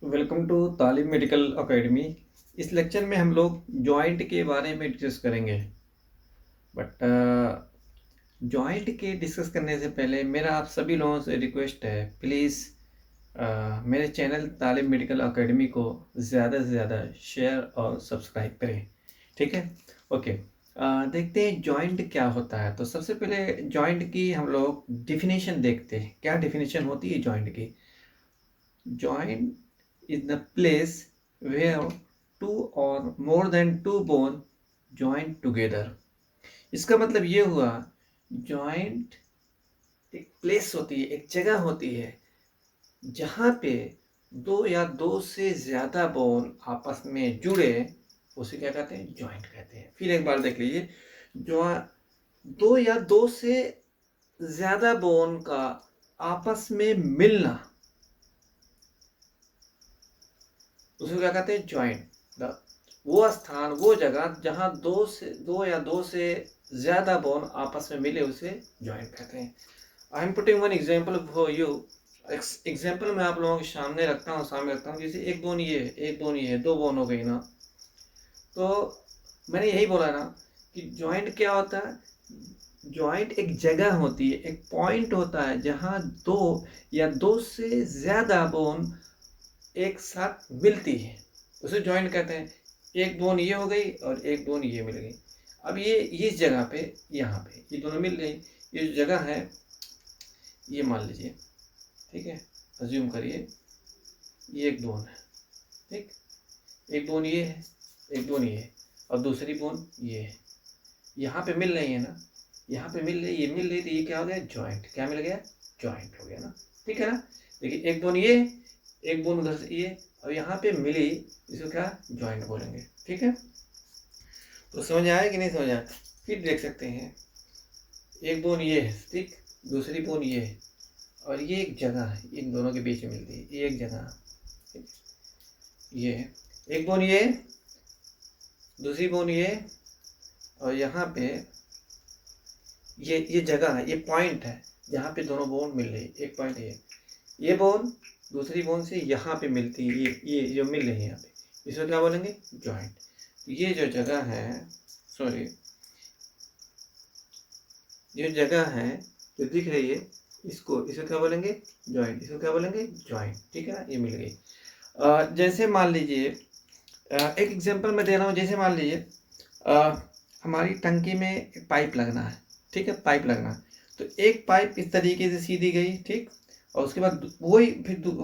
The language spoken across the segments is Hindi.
वेलकम टू तालिम मेडिकल एकेडमी। इस लेक्चर में हम लोग जॉइंट के बारे में डिस्कस करेंगे। बट जॉइंट के डिस्कस करने से पहले मेरा आप सभी लोगों से रिक्वेस्ट है, प्लीज़ मेरे चैनल तालिम मेडिकल एकेडमी को ज़्यादा से ज़्यादा शेयर और सब्सक्राइब करें। ठीक है, ओके। देखते हैं जॉइंट क्या होता है। तो सबसे पहले जॉइंट की हम लोग डिफिनेशन देखते हैं। क्या डिफिनेशन होती है जॉइंट की? Joint is the place where two or more than two bone join together। इसका मतलब ये हुआ, जॉइंट एक प्लेस होती है, एक जगह होती है जहाँ पे दो या दो से ज़्यादा बोन आपस में जुड़े, उसे क्या कहते हैं? जॉइंट कहते हैं। फिर एक बार देख लीजिए, जो दो या दो से ज़्यादा बोन का आपस में मिलना, उसको क्या कहते हैं? जॉइंट। वो स्थान, वो जगह जहाँ दो या दो से ज्यादा बोन आपस में मिले, उसे जॉइंट कहते हैं। I am putting one example for you. Example मैं आप लोगों के सामने रखता हूँ। जैसे एक बोन ये है, एक बोन ये है, दो बोन हो गई ना। तो मैंने यही बोला ना कि जॉइंट क्या होता है? जॉइंट एक जगह होती है, एक पॉइंट होता है जहाँ दो या दो से ज्यादा बोन एक साथ मिलती है, उसे जॉइंट कहते हैं। एक बोन ये हो गई और एक बोन ये मिल गई। अब ये इस जगह पे, यहाँ पे ये दोनों मिल गई। ये जो जगह है, ये मान लीजिए, ठीक है, अज्यूम करिए ये एक बोन है, ठीक। एक बोन ये है, एक बोन ये है, और दूसरी बोन ये है। यहाँ पे मिल रही है ना, यहाँ पे मिल रही, ये मिल रही, तो ये क्या हो गया? जॉइंट। क्या मिल गया? जॉइंट हो गया ना, ठीक है ना। देखिए, एक बोन ये, एक बोन उधर से ये, और यहाँ पे मिली, इसको क्या? जॉइंट बोलेंगे, ठीक है। तो समझ आया कि नहीं समझ आया? फिर देख सकते हैं, एक बोन ये है, ठीक, दूसरी बोन ये है, और ये एक जगह है, इन दोनों के बीच में मिलती है, ये एक जगह, ठीक? ये है एक बोन ये, दूसरी बोन ये, और यहाँ पे ये जगह है, ये पॉइंट है जहाँ पे दोनों बोन मिल रही है। एक पॉइंट ये बोन दूसरी बोन से यहाँ पे मिलती है, ये जो मिल रही है यहाँ पे, इसको क्या बोलेंगे? जॉइंट। तो ये जो जगह है, सॉरी, ये जगह है जो दिख रही है, इसको क्या बोलेंगे? जॉइंट। इसको क्या बोलेंगे? जॉइंट, ठीक है ना। ये मिल गई। जैसे मान लीजिए, एक एग्जांपल मैं दे रहा हूँ। जैसे मान लीजिए हमारी टंकी में एक पाइप लगना है, ठीक है, पाइप लगना है। तो एक पाइप इस तरीके से सीधी गई, ठीक, और उसके बाद वही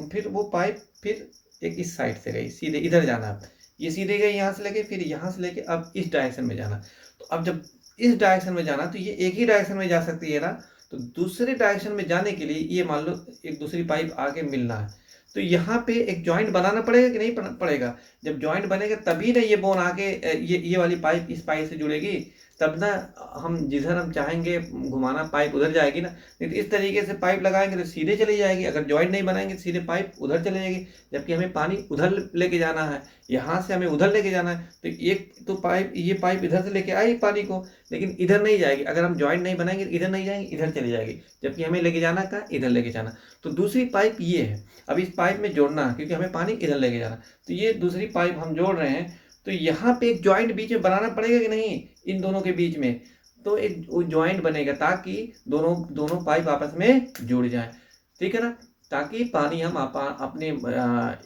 फिर वो पाइप फिर एक इस साइड से गई, सीधे इधर जाना। ये सीधे गई यहाँ से लेके, फिर यहाँ से लेके अब इस डायरेक्शन में जाना। तो अब जब इस डायरेक्शन में जाना, तो ये एक ही डायरेक्शन में जा सकती है ना। तो दूसरे डायरेक्शन में जाने के लिए ये मान लो एक दूसरी पाइप आगे मिलना है, तो यहाँ पे एक जॉइंट बनाना पड़ेगा कि नहीं पड़ेगा? जब जॉइंट बनेगा तभी ना ये बोन आके ये वाली पाइप इस पाइप से जुड़ेगी, तब ना हम जिधर हम चाहेंगे घुमाना पाइप उधर जाएगी ना। नहीं तो इस तरीके से पाइप लगाएंगे तो सीधे चली जाएगी। अगर जॉइंट नहीं बनाएंगे तो सीधे पाइप उधर चले जाएगी, जबकि हमें पानी उधर लेके जाना है, यहाँ से हमें उधर लेके जाना है। तो एक तो पाइप, ये पाइप इधर से लेके आई पानी को, लेकिन इधर नहीं जाएगी। अगर हम जॉइंट नहीं बनाएंगे इधर नहीं जाएंगे, इधर चली जाएगी, जबकि हमें लेके जाना का इधर लेके जाना। तो दूसरी पाइप ये है, अब इस पाइप में जोड़ना है क्योंकि हमें पानी इधर लेके जाना। तो ये दूसरी पाइप हम जोड़ रहे हैं, तो यहाँ पे एक जॉइंट बीच में बनाना पड़ेगा कि नहीं, इन दोनों के बीच में। तो एक जॉइंट बनेगा ताकि दोनों पाइप आपस में जुड़ जाए, ठीक है ना। ताकि पानी हम अपने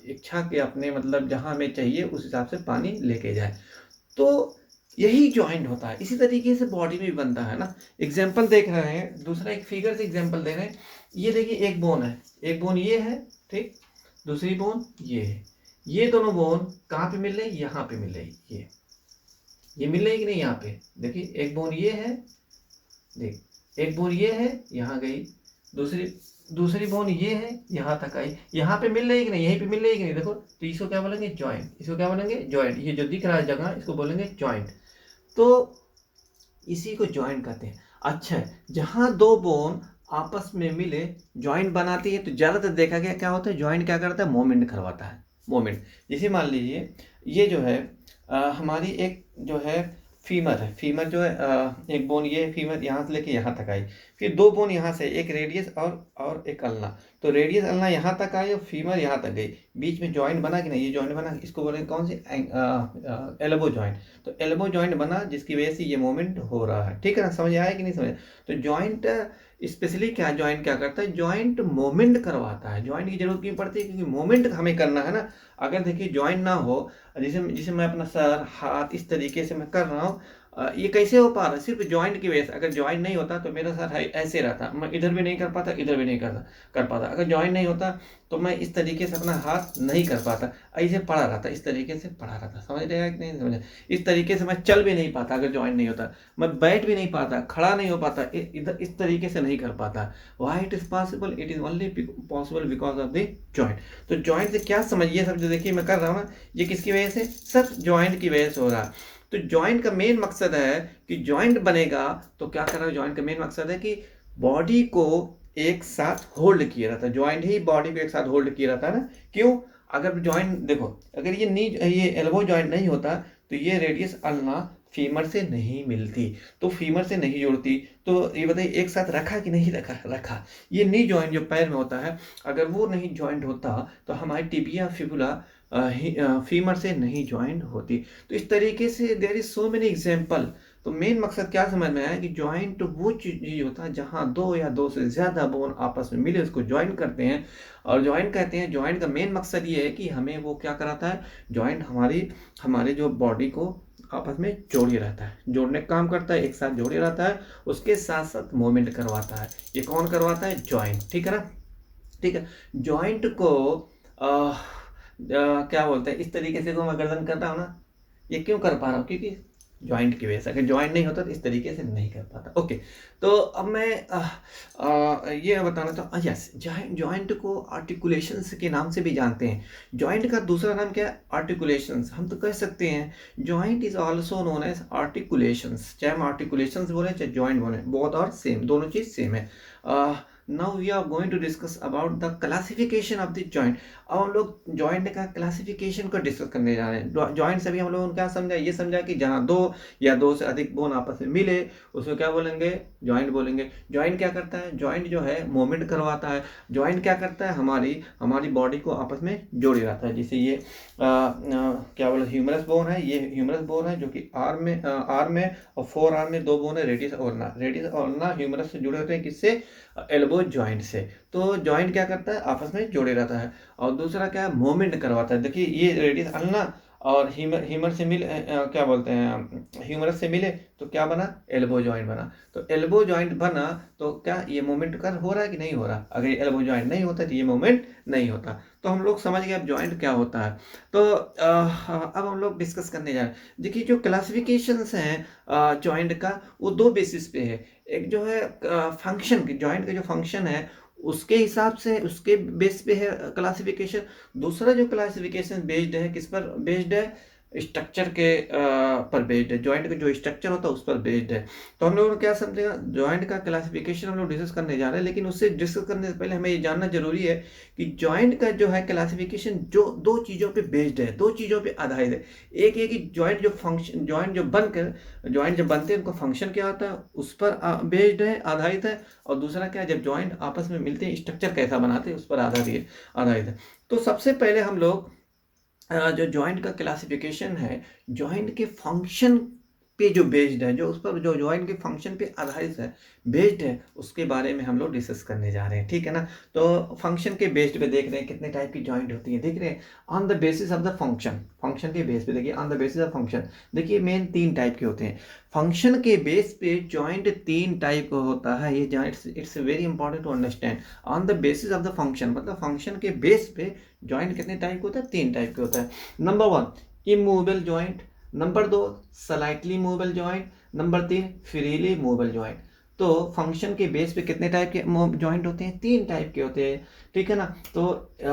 इच्छा के, अपने मतलब जहाँ हमें चाहिए उस हिसाब से पानी लेके जाए। तो यही जॉइंट होता है। इसी तरीके से बॉडी में भी बनता है ना। एग्जाम्पल देख रहे हैं, दूसरा एक फिगर से एग्जाम्पल दे रहे हैं। ये देखिए, एक बोन है, एक बोन ये है, ठीक, दूसरी बोन ये है। ये दोनों बोन कहाँ पे मिल रही? यहाँ पे मिल रही। ये मिल रही कि नहीं? यहाँ पे देखिए, एक बोन ये है, देख, एक बोन ये है, यहाँ गई, दूसरी बोन ये है, यहाँ तक आई। यहाँ पे मिल रही कि नहीं? यहीं पे मिल रही कि नहीं? देखो, तो इसको क्या बोलेंगे? जॉइंट। इसको क्या बोलेंगे? जॉइंट। ये जो दिख रहा है जगह, इसको बोलेंगे जॉइंट। तो इसी को जॉइंट कहते हैं। अच्छा, जहाँ दो बोन आपस में मिले जॉइंट बनाती है, तो ज्यादातर देखा गया क्या होता है, जॉइंट क्या करता है? मोमेंट करवाता है, मोमेंट। जैसे मान लीजिए, ये जो है हमारी एक जो है फीमर है, फीमर जो है एक बोन ये फीमर यहाँ से लेके यहाँ तक आई, फिर दो बोन यहाँ से, एक रेडियस और एक अल्ना। तो रेडियस अल्ना यहाँ तक आई और फीमर यहाँ तक गई, बीच में जॉइंट बना कि नहीं, ये जॉइंट बना, इसको बोलेंगे कौन सी, एल्बो जॉइंट। तो एल्बो जॉइंट बना जिसकी वजह से ये मूवमेंट हो रहा है, ठीक है ना, समझ आया कि नहीं समझ। तो जॉइंट स्पेशली क्या, जॉइंट क्या करता है, जॉइंट मूवमेंट करवाता है। जॉइंट की जरूरत क्यों पड़ती है, क्योंकि मूवमेंट हमें करना है ना। अगर देखिए जॉइंट ना हो, जैसे जैसे मैं अपना सर हाथ इस तरीके से मैं कर रहा हूँ, ये कैसे हो पा रहा है, सिर्फ जॉइंट की वजह से। अगर जॉइंट नहीं होता तो मेरा सर ऐसे रहता, मैं इधर भी नहीं कर पाता, इधर भी नहीं कर पाता। अगर जॉइंट नहीं होता तो मैं इस तरीके से अपना हाथ नहीं कर पाता, ऐसे पड़ा रहता, इस तरीके से पड़ा रहता, समझ रहे कि नहीं समझ। इस तरीके से मैं चल भी नहीं पाता अगर जॉइंट नहीं होता, मैं बैठ भी नहीं पाता, खड़ा नहीं हो पाता, इधर इस तरीके से नहीं कर पाता। Why it is possible, it is only possible because of the joint. तो जॉइंट से क्या समझिए, सब जो देखिए मैं कर रहा हूँ ना, ये किसकी वजह से, सब जॉइंट की वजह से हो रहा है। तो जॉइंट का मेन मकसद है कि जॉइंट बनेगा तो क्या कर रहा है, जॉइंट का मेन मकसद है कि बॉडी को एक साथ होल्ड किया रहता है, जॉइंट ही बॉडी को एक साथ होल्ड किया रहता है ना। क्यों, अगर जॉइंट देखो, अगर ये एल्बो जॉइंट नहीं होता तो ये रेडियस अल्ना फीमर से नहीं मिलती, तो फीमर से नहीं जुड़ती। तो ये बताइए एक साथ रखा कि नहीं रखा। ये नी जॉइंट जो पैर में होता है, अगर वो नहीं जॉइंट होता तो हमारी टिबिया फिबुला फीमर से नहीं ज्वाइंट होती। तो इस तरीके से there is so many example. तो मेन मकसद क्या समझ में आया कि ज्वाइंट वो चीज होता है जहां दो या दो से ज्यादा बोन आपस में मिले उसको ज्वाइंट करते हैं, और ज्वाइंट कहते हैं। ज्वाइंट का मेन मकसद ये है कि हमें वो क्या कराता है, ज्वाइंट हमारे जो बॉडी को आपस में जोड़े रहता है, जोड़ने का काम करता है, एक साथ जोड़े रहता है, उसके साथ साथ मूवमेंट करवाता है। ये कौन करवाता है, ज्वाइंट, ठीक है ना। ठीक है, ज्वाइंट को क्या बोलते हैं, इस तरीके से को मैं गर्दन कर रहा हूँ ना, ये क्यों कर पा रहा हूँ, क्योंकि ज्वाइंट की वजह से। अगर ज्वाइंट नहीं होता तो इस तरीके से नहीं कर पाता। ओके, तो अब मैं ये बताना चाहूँ, यस, ज्वाइंट को आर्टिकुलेशंस के नाम से भी जानते हैं। ज्वाइंट का दूसरा नाम क्या है, आर्टिकुलेशंस। हम तो कह सकते हैं joint is also known as articulations. चाहे हम आर्टिकुलेशंस बोले चाहे ज्वाइंट बोले, बोथ और सेम, दोनों चीज सेम है। Now we are going to discuss about the classification of the joint. अब हम लोग जॉइंट का क्लासिफिकेशन को डिस्कस करने जा रहे हैं। जॉइंट से भी हम लोगों ने क्या समझा, ये समझा कि जहाँ दो या दो से अधिक बोन आपस में मिले उसको क्या बोलेंगे, जॉइंट बोलेंगे। जॉइंट क्या करता है, जॉइंट जो है मूवमेंट करवाता है। जॉइंट क्या करता है, हमारी बॉडी को आपस में जोड़े रहता है। जैसे ये क्या बोले, ह्यूमरस बोन है, ये ह्यूमरस बोन है जो कि आर्म में और फोर आर्म में दो बोन है, रेडियस और ना ह्यूमरस से जुड़े होते हैं, किससे, एल्बो जॉइंट से। तो जॉइंट क्या करता है, आपस में जोड़े रहता है। और दूसरा क्या है, मूवमेंट करवाता है। देखिए ये रेडियस अल्ना और ह्यूमर से मिले, क्या बोलते हैं, ह्यूमरस से मिले तो क्या बना, एल्बो जॉइंट बना। तो एल्बो जॉइंट बना तो क्या ये मूवमेंट कर हो रहा है कि नहीं हो रहा। अगर ये एल्बो जॉइंट नहीं होता तो ये मूवमेंट नहीं होता। तो हम लोग समझ गए अब जॉइंट क्या होता है। तो अब हम लोग डिस्कस करने जा रहे हैं। देखिए जो क्लासिफिकेशंस हैं जॉइंट का, वो दो बेसिस पे है। एक जो है फंक्शन, जॉइंट का जो फंक्शन है उसके हिसाब से, उसके बेस पे है क्लासिफिकेशन। दूसरा जो क्लासिफिकेशन बेस्ड है, किस पर बेस्ड है, स्ट्रक्चर के पर बेस्ड है। जॉइंट का जो स्ट्रक्चर होता है उस पर बेस्ड है। तो हम लोगों ने क्या समझेगा, जॉइंट का क्लासिफिकेशन हम लोग डिस्कस करने जा रहे हैं। लेकिन उससे डिस्कस करने से पहले हमें ये जानना जरूरी है कि जॉइंट का जो है क्लासिफिकेशन जो दो चीज़ों पे बेस्ड है, दो चीज़ों पे आधारित है। एक है कि जॉइंट जो फंक्शन, जॉइंट जो बनकर, जॉइंट जब बनते हैं उनका फंक्शन क्या होता है उस पर बेस्ड है, आधारित है। और दूसरा क्या है, जब जॉइंट आपस में मिलते हैं स्ट्रक्चर कैसा बनाते हैं उस पर आधारित है। तो सबसे पहले हम लोग जो जॉइंट का क्लासिफिकेशन है, जॉइंट के फंक्शन पे जो बेस्ड है, जो उस पर जो जॉइंट के फंक्शन पे आधारित है, बेस्ड है, उसके बारे में हम लोग डिस्कस करने जा रहे हैं, ठीक है ना। तो फंक्शन के बेस्ड पे देख रहे हैं कितने टाइप की जॉइंट होती है, देख रहे हैं on the basis of the function. Function के बेस पे देखिए, on the basis of function, देखिए मेन तीन टाइप के होते हैं। फंक्शन के बेस पे जॉइंट तीन टाइप का होता है। ये joint it's very important to understand. On the basis of the function मतलब फंक्शन के बेस पे जॉइंट कितने टाइप के होता है, तीन टाइप के होता है। Number one, immovable joint. Number दो, स्लाइटली मूवेबल जॉइंट। नंबर तीन, फ्रीली मूवेबल जॉइंट। तो फंक्शन के बेस पे कितने टाइप के जॉइंट होते हैं, तीन टाइप के होते हैं, ठीक है ना। तो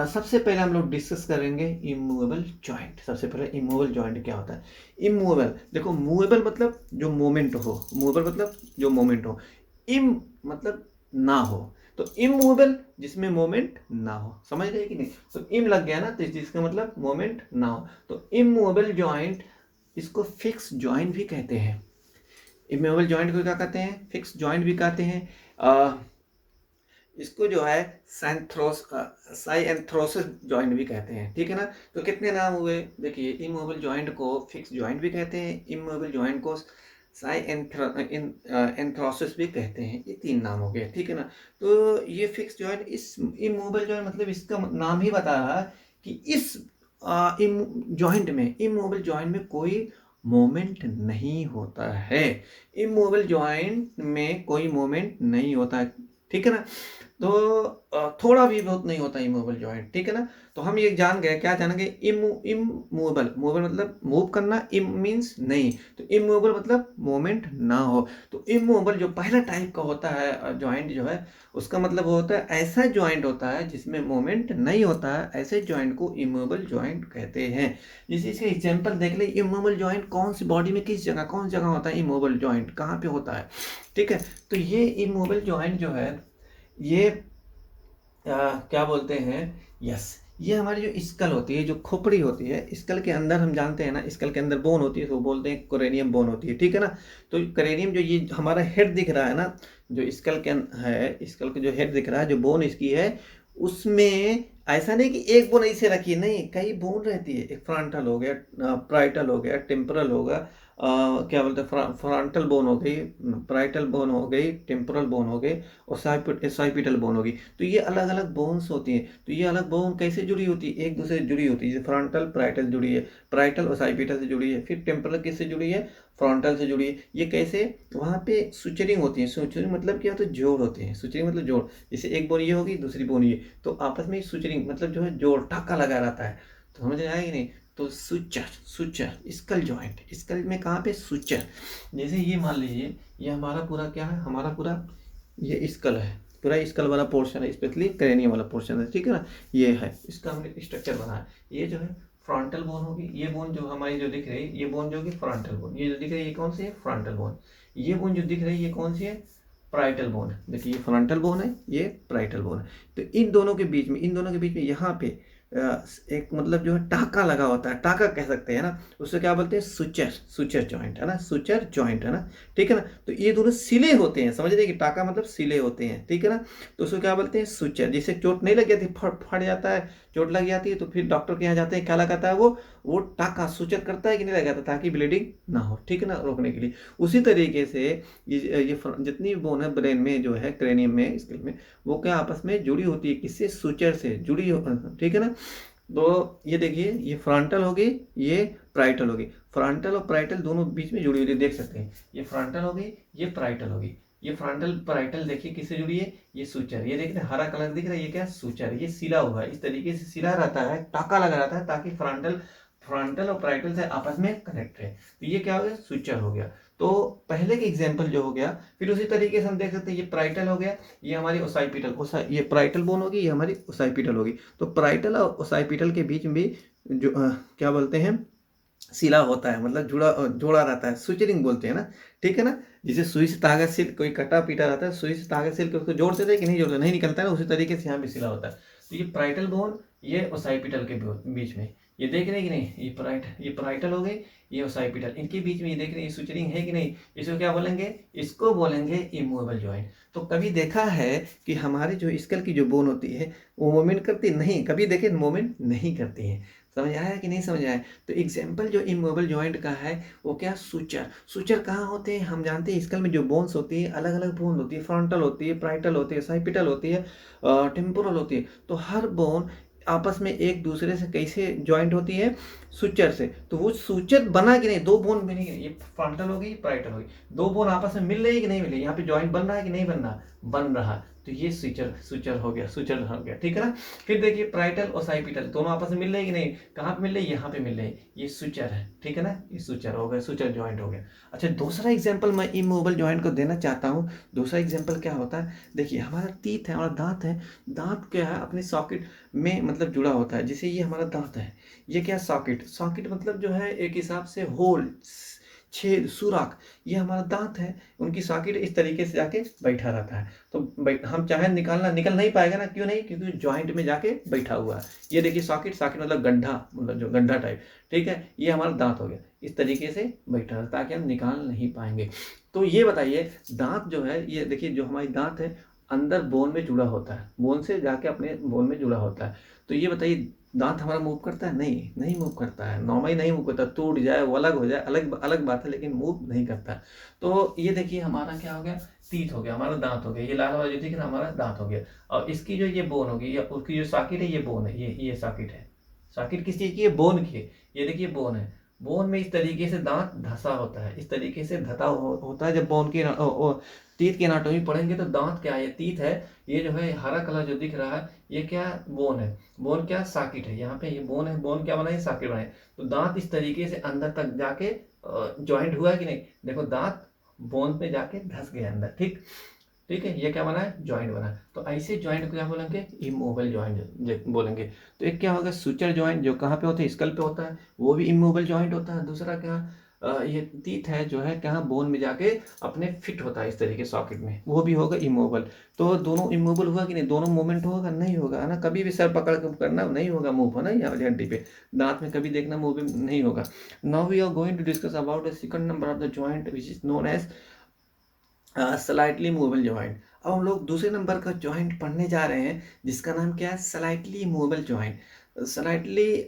सबसे पहले हम लोग डिस्कस करेंगे इमूवेबल जॉइंट। सबसे पहले इमूवेबल जॉइंट क्या होता है। इमूवेबल, देखो मूवेबल मतलब जो मोमेंट हो, मूवेबल मतलब जो मोमेंट हो, इम मतलब ना हो। तो इमूवेबल जिसमें मोमेंट ना हो, समझ रहे कि नहीं। तो इम लग गया ना, तो जिसका मतलब मोमेंट ना हो। तो इमूवेबल जॉइंट इसको फिक्स जॉइंट भी कहते हैं। इमूवेबल जॉइंट को क्या कहते हैं? फिक्स जॉइंट भी कहते हैं। इसको जो है साइएंथ्रोसिस जॉइंट भी कहते हैं, ठीक है ना। तो कितने नाम हुए? देखिए, इमूवेबल जॉइंट को फिक्स जॉइंट भी कहते हैं, इमूवेबल जॉइंट को साइएंथ्रोसिस भी कहते हैं। ये 3 नाम हो गए, ठीक है ना। तो ये फिक्स जॉइंट, इस इमूवेबल जॉइंट मतलब इसका नाम ही बता रहा है कि इस जॉइंट में, इमूवेबल जॉइंट में कोई मोमेंट नहीं होता है। इमूवेबल जॉइंट में कोई मोमेंट नहीं होता है, ठीक है ना। तो थोड़ा भी बहुत नहीं होता इमूवेबल जॉइंट, ठीक है ना। तो हम ये जान गए, क्या जानेंगे? इमूवेबल, मूवेबल मतलब मूव करना, इम मीन्स नहीं, तो इमूवेबल मतलब मोमेंट ना हो। तो इमूवेबल जो पहला टाइप का होता है जॉइंट जो है, उसका मतलब वो होता है ऐसा जॉइंट होता है जिसमें मोमेंट नहीं होता है, ऐसे जॉइंट को इमूवेबल जॉइंट कहते हैं। जैसे इसके एग्जांपल देख ले, इमूवेबल जॉइंट कौन सी बॉडी में, किस जगह, कौन सी जगह होता है इमूवेबल जॉइंट, कहाँ पे होता है, ठीक है। तो ये इमूवेबल जॉइंट जो है, ये क्या बोलते हैं, यस, ये हमारी जो स्कल होती है, जो खोपड़ी होती है, स्कल के अंदर हम जानते हैं ना, स्कल के अंदर बोन होती है, तो बोलते हैं क्रेनियम बोन होती है, ठीक है ना। तो क्रेनियम जो ये हमारा हेड दिख रहा है ना, जो स्कल के है, स्कल का जो हेड दिख रहा है, जो बोन इसकी है, उसमें ऐसा नहीं कि एक बोन ऐसे रखी है, नहीं, कई बोन रहती है। एक फ्रंटल हो गया, प्राइटल हो गया, टेम्पोरल होगा, क्या बोलते हैं, फ्रंटल बोन हो गई, प्राइटल बोन हो गई, टेम्पोरल बोन हो गई, और साइपिटल बोन होगी। तो ये अलग अलग बोन्स होती हैं। तो ये अलग बोन कैसे जुड़ी होती है? एक दूसरे से जुड़ी होती है। जैसे फ्रंटल प्राइटल जुड़ी है, प्राइटल और साइपिटल से जुड़ी है, फिर टेम्पोरल किससे जुड़ी है? फ्रंटल से जुड़ी है। ये कैसे? वहाँ पे सुचरिंग होती है। सुचरिंग मतलब क्या होता है? जोड़ होते हैं। सुचरिंग मतलब जोड़, जैसे एक बोन ये होगी, दूसरी बोन ये, तो आपस में सुचरिंग मतलब जो है जोड़, टाका लगा रहता है। तो समझ आएगी नहीं? तो suture, suture, skull joint, skull में कहाँ पे? सुचर। जैसे ये मान लीजिए, ये हमारा पूरा क्या है, हमारा पूरा ये स्कल है, पूरा स्कल वाला पोर्शन है, स्पेशली क्रेनियम वाला पोर्शन है, ठीक है ना। ये है, इसका हमने स्ट्रक्चर बनाया। ये जो है फ्रंटल बोन होगी, ये बोन जो हमारी जो दिख रही है, ये बोन जो होगी फ्रंटल बोन। ये जो दिख रही है, ये कौन सी है? Frontal bone. ये बोन जो दिख रही है, ये कौन सी है? Parietal bone. देखिए, ये फ्रंटल बोन है, ये प्राइटल बोन है। तो इन दोनों के बीच में, इन दोनों के बीच में यहाँ पे एक मतलब जो है टाका लगा होता है, टाका कह सकते हैं ना, उससे क्या बोलते हैं? सुचर, सुचर जॉइंट है ना, सुचर जॉइंट है ना, ठीक है ना। तो ये दोनों सिले होते हैं, समझ रहे कि टाका मतलब सिले होते हैं, ठीक है ना। तो उसको क्या बोलते हैं? सुचर। जिसे चोट नहीं लग जाती, फट जाता है, चोट लग जाती है, तो फिर डॉक्टर के यहाँ जाते हैं, क्या लगाता है वो टाका सुचर करता है कि नहीं लगाता, ताकि ब्लीडिंग ना हो, ठीक है ना, रोकने के लिए। उसी तरीके से ये जितनी भी बोन है ब्रेन में जो है, क्रेनियम में, स्कल में, वो क्या आपस में जुड़ी होती है? किससे? सुचर से जुड़ी हो, ठीक है ना। तो ये देखिए, ये फ्रंटल होगी, ये प्राइटल होगी। फ्रंटल और प्राइटल दोनों बीच में जुड़ी हुई है, देख सकते हैं। ये फ्रंटल होगी, ये प्राइटल होगी। ये फ्रंटल प्राइटल देखिए किससे जुड़ी है? ये सूचर। ये देखिए हरा कलर दिख रहा है, ये क्या? सूचर। ये सिला हुआ है, इस तरीके से सिला रहता है, टाका लगा रहता है, ताकि फ्रंटल फ्रंटल और प्राइटल से आपस में कनेक्ट है। तो ये क्या हो गया? सूचर हो गया। तो पहले के एग्जाम्पल जो हो गया, फिर उसी तरीके से हम देख सकते हैं, ये प्राइटल हो गया, ये हमारी ओसाइपिटल, ये प्राइटल बोन होगी, ये हमारी ओसाइपिटल होगी। तो प्राइटल और ओसाइपिटल के बीच में भी जो क्या बोलते हैं? सिला होता है, मतलब जोड़ा रहता है, सुचरिंग बोलते हैं ना, ठीक है ना। जैसे सुई से धागा सिल, कोई कटा पीटा रहता है, सुई से धागा सिल के उसको जोड़ देते हैं कि नहीं जोड़ते? नहीं निकलता है ना, उसी तरीके से यहाँ भी सिला होता है। तो ये प्राइटल बोन, ये ओसाइपिटल के बीच में, ये देख रहे हैं कि नहीं? ये प्राइटल हो गई, ये ओसाइपिटल, इनके बीच में ये देख रहे हैं, ये सुचरिंग है कि नहीं? इसको क्या बोलेंगे? इसको बोलेंगे इमूवेबल जॉइंट। तो कभी देखा है कि हमारी जो स्कल की जो बोन होती है, वो मूवमेंट करती नहीं? कभी देखे मूवमेंट नहीं करती है। समझ आया कि नहीं समझ आया? तो एग्जाम्पल जो इमूवेबल जॉइंट का है, वो क्या? सूचर। सूचर कहाँ होते हैं? हम जानते हैं स्कल में जो बोन्स होती है, अलग अलग बोन होती है, फ्रंटल होती है, प्राइटल होती है, साइपिटल होती है, टेम्पोरल होती है। तो हर बोन आपस में एक दूसरे से कैसे ज्वाइंट होती है? सूचर से। तो वो सूचर बना कि नहीं? दो बोन बनी, ये फ्रंटल हो गई, प्राइटल हो गई, दो बोन आपस में मिल रही कि नहीं मिल रही? यहाँ पे ज्वाइंट बन रहा है कि नहीं बन रहा? बन रहा। तो ये सूचर हो गया, सूचर हो गया, ठीक है ना। फिर देखिए, प्राइटल और साइपिटल दोनों आपस में मिल रही कि नहीं? कहाँ पे मिल रही? यहाँ पे मिल रही। ये सूचर है, ठीक है ना, ये सूचर हो गया, सूचर जॉइंट हो गया। अच्छा, दूसरा एग्जाम्पल मैं इमूवेबल जॉइंट को देना चाहता हूँ। दूसरा एग्जाम्पल क्या होता है? देखिए, हमारा टीथ है, हमारा दांत है। दांत क्या है? अपने सॉकेट में मतलब जुड़ा होता है। जैसे ये हमारा दांत है, ये क्या? सॉकेट। सॉकेट मतलब जो है एक हिसाब से होल, छेद, सुराख, ये हमारा दाँत है, उनकी सॉकेट इस तरीके से जाके बैठा रहता है। तो हम चाहे निकल नहीं पाएगा ना, क्यों नहीं? क्योंकि जॉइंट में जाके बैठा हुआ है। ये देखिए सॉकेट, सॉकेट मतलब गड्ढा, मतलब जो गड्ढा टाइप, ठीक है? ये हमारा दाँत हो गया, इस तरीके से बैठा है ताकि हम निकाल नहीं पाएँगे। तो ये बताइए, दाँत जो है, ये देखिए जो हमारी दाँत है, अंदर बोन में जुड़ा होता है, बोन से जाके अपने बोन में जुड़ा होता है। तो ये बताइए, दाँत हमारा मूव करता है? नहीं, नहीं मूव करता है, नॉर्मली नहीं मूव करता, टूट जाए, वो अलग हो जाए, अलग अलग बात है, लेकिन मूव नहीं करता। तो ये देखिए हमारा क्या हो गया, तीत हो गया, हमारा दाँत हो गया, ये लाल वाला जो दिख रहा है हमारा दाँत हो गया। और इसकी जो ये बोन होगी, या उसकी जो सॉकेट है, ये बोन है, ये सॉकेट है। सॉकेट किस चीज़ की है? बोन की है। ये देखिए बोन है, बोन में इस तरीके से दाँत धँसा होता है, इस तरीके से धता होता है। जब बोन की तीत की एनाटॉमी पढ़ेंगे तो दाँत क्या है, ये तीत है, ये जो है हरा कलर जो दिख रहा है, ये क्या है? बोन है। बोन क्या? सॉकेट है। यहाँ पे ये बोन है, बोन क्या बना है? सॉकेट बना है। तो दाँत इस तरीके से अंदर तक जाके जॉइंट हुआ कि नहीं? देखो दाँत बोन पे जाके धस गया अंदर, ठीक? ठीक है, ये क्या बना है? जॉइंट बना है। तो ऐसे जॉइंट को क्या बोलेंगे? इमूवेबल जॉइंट बोलेंगे। तो एक क्या होगा? सुचर जॉइंट, जो कहाँ पे होता है? स्कल पे होता है, वो भी इमूवेबल जॉइंट होता है। दूसरा क्या, ये टीथ है जो है, कहाँ? बोन में जाके अपने फिट होता है इस तरीके सॉकेट में, वो भी होगा इमूवेबल। तो दोनों इमूवेबल हुआ कि नहीं? दोनों मूवमेंट होगा? नहीं होगा, है ना? कभी भी सर पकड़ के करना नहीं होगा मूव, है ना? यहाँ वाली हड्डी पे, दांत में कभी देखना मूव नहीं होगा। Now we are going to discuss about the second number of the joint which is known as slightly movable joint. अब हम लोग दूसरे नंबर का जॉइंट पढ़ने जा रहे हैं, जिसका नाम क्या है? Slightly movable joint. Slightly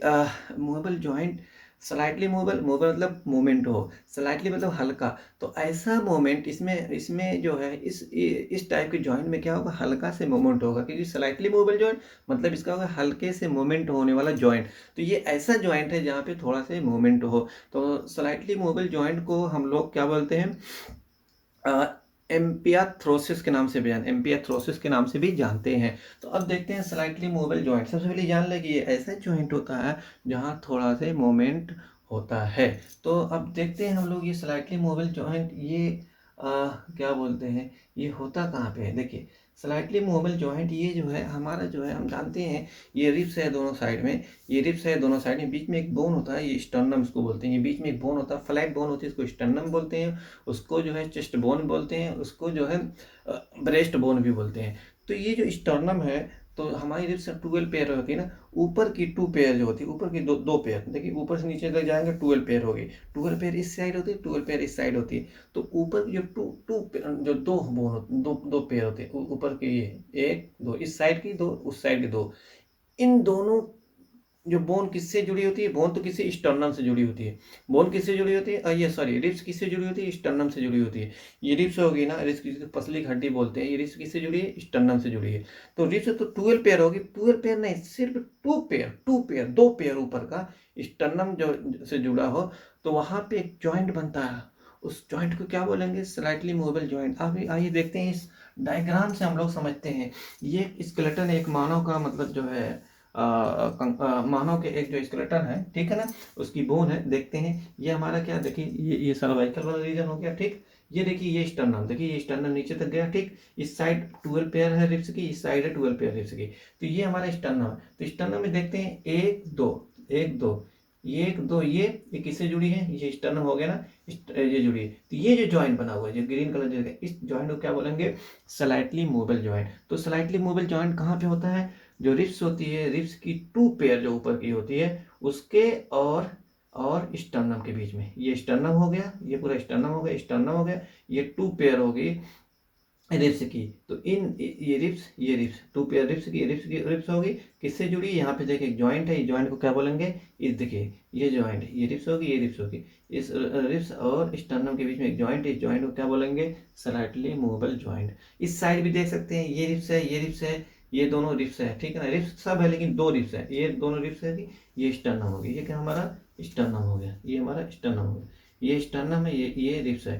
movable joint, slightly movable, movable मतलब मूवमेंट हो, स्लाइटली मतलब हल्का। तो ऐसा मूवमेंट इसमें इसमें जो है, इस टाइप के जॉइंट में क्या होगा? हल्का से मूवमेंट होगा, क्योंकि स्लाइटली मूवेबल जॉइंट मतलब इसका होगा हल्के से मूवमेंट होने वाला जॉइंट। तो ये ऐसा जॉइंट है जहाँ पे थोड़ा से मूवमेंट हो। तो स्लाइटली मूवेबल जॉइंट को हम लोग क्या बोलते हैं? एम्पियाथ्रोसिस के नाम से भी एम्पियाथ्रोसिस के नाम से भी जानते हैं। तो अब देखते हैं स्लाइटली मूवेबल जॉइंट। सबसे पहले जान लें कि ये ऐसा जॉइंट होता है जहाँ थोड़ा से मूवमेंट होता है। तो अब देखते हैं हम लोग, ये स्लाइटली मूवेबल जॉइंट, ये क्या बोलते हैं, ये होता कहाँ पे है? देखिए स्लाइटली मूवेबल जॉइंट, ये जो है हमारा जो है, हम जानते हैं ये रिब्स है दोनों साइड में, ये रिब्स है दोनों साइड में, बीच में एक बोन होता है, ये स्टर्नम इसको बोलते हैं। ये बीच में एक बोन होता है, फ्लैट बोन होती है, इसको स्टर्नम बोलते हैं। उसको जो है चेस्ट बोन बोलते हैं, उसको जो है ब्रेस्ट बोन भी बोलते हैं। तो ये जो स्टर्नम है, तो हमारी रिब्स 12 पेयर होती है ना, ऊपर की 2 पेयर जो होती है, ऊपर की दो पेयर, देखिए ऊपर से नीचे तक जाएंगे 12 पेयर होगी। 12 पेयर इस साइड होती है, 12 पेयर इस साइड होती है। तो ऊपर जो जो दो बोन होते, दो पेयर होते हैं ऊपर के, ये एक दो इस साइड की, दो उस साइड की, दो, इन दोनों जो बोन किससे जुड़ी होती है? बोन तो किससे? स्टर्नम से जुड़ी होती है। बोन किससे जुड़ी होती है? ये सॉरी, रिब्स किससे जुड़ी होती है? स्टर्नम से जुड़ी होती है। ये रिब्स होगी ना, रिब्स की पसली हड्डी बोलते हैं, ये रिब्स किससे जुड़ी है? स्टर्नम से जुड़ी है। तो रिब्स तो 12 पेयर होगी, 12 पेयर नहीं, सिर्फ 2 पेयर, 2 पेयर ऊपर का स्टर्नम जो से जुड़ा हो, तो वहां पे एक जॉइंट बनता है। उस जॉइंट को क्या बोलेंगे? Slightly movable joint. अभी आइए देखते हैं, इस डायग्राम से हम लोग समझते हैं। ये स्केलेटन एक मानव का, मतलब जो है मानव के एक जो स्केलेटन है, ठीक है ना, उसकी बोन है, देखते हैं। ये हमारा क्या, देखिए ये सर्वाइकल वाला रीजन हो गया, ठीक। ये देखिए ये स्टर्नम, देखिए ये स्टर्नम नीचे तक गया, ठीक। इस साइड 12 पेयर है रिब्स की, इस साइड है 12 पेयर रिब्स की। तो ये हमारा स्टर्नम है। तो स्टर्नम में देखते हैं, एक दो, एक दो, एक दो, ये किससे जुड़ी है? ये स्टर्नम हो गया ना, ये जुड़ी है। तो ये जो जॉइंट बना हुआ है, जो ग्रीन कलर जो, इस जॉइंट को क्या बोलेंगे? Slightly movable joint. तो स्लाइटली मूवेबल जॉइंट कहाँ पे होता है? जो रिब्स होती है, रिब्स की 2 पेयर जो ऊपर की होती है, उसके और स्टर्नम के बीच में, ये स्टर्नम हो गया, ये पूरा स्टर्नम हो गया, स्टर्नम हो गया, ये 2 पेयर होगी रिब्स की। तो ये रिब्स 2 पेयर रिब्स होगी, किससे जुड़ी? यहाँ पे देखिए एक जॉइंट है, ये जॉइंट को क्या बोलेंगे? इस देखिए ये जॉइंट, ये रिब्स होगी, ये रिब्स होगी, इस रिब्स और स्टर्नम के बीच में एक जॉइंट है, इस जॉइंट को क्या बोलेंगे? Slightly movable joint. इस साइड भी देख सकते हैं, ये रिब्स है, ये रिब्स है, ये दोनों रिब्स है, ठीक है ना। रिब्स सब है लेकिन 2 रिब्स है, ये दोनों रिब्स है कि ये स्टर्नम हो गया, ये क्या हमारा स्टर्नम हो गया, ये हमारा स्टर्नम हो गया, ये स्टर्नम है, ये रिब्स है,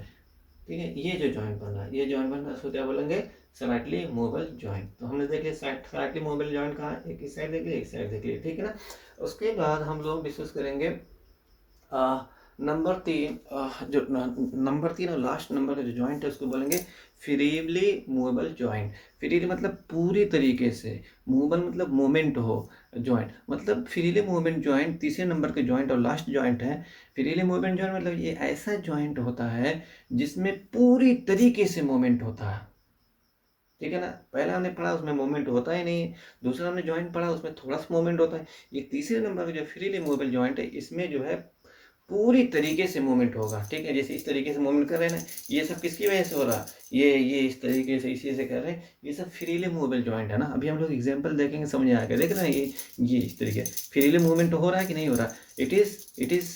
ठीक है। ये जो जॉइंट बन रहा है, ये जॉइंट बन रहा है, उसको क्या बोलेंगे? Slightly movable joint. तो हमने देख लिया स्लाइटली मूवेबल जॉइंट कहाँ है, एक इस साइड देख लिया, एक साइड देख लिया, ठीक है ना। उसके बाद हम लोग डिस्कस करेंगे नंबर 3 जो नंबर 3 और लास्ट नंबर का जो जॉइंट है उसको बोलेंगे फ्रीली मूवेबल जॉइंट। फ्रीली मतलब पूरी तरीके से, मूवेबल मतलब मूवमेंट हो, जॉइंट मतलब फ्रीली मूवमेंट जॉइंट तीसरे नंबर के जॉइंट और लास्ट जॉइंट है। फ्रीली मूवमेंट जॉइंट मतलब ये ऐसा जॉइंट होता है जिसमें पूरी तरीके से मूवमेंट होता है, ठीक है ना। पहला हमने पढ़ा उसमें मूवमेंट होता ही नहीं है, दूसरा हमने जॉइंट पढ़ा उसमें थोड़ा सा मूवमेंट होता है। ये तीसरे नंबर का जो फ्रीली मूवेबल जॉइंट है इसमें जो है पूरी तरीके से मूवमेंट होगा, ठीक है। जैसे इस तरीके से मूवमेंट कर रहे हैं ना, ये सब किसकी वजह से हो रहा है, ये इस तरीके से इसी से कर रहे हैं, ये सब फ्रीली मूवेबल जॉइंट है ना। अभी हम लोग एग्जांपल देखेंगे, समझ आएगा। देख रहे हैं ये इस तरीके फ्रीली मूवमेंट हो रहा है कि नहीं हो रहा। इट इज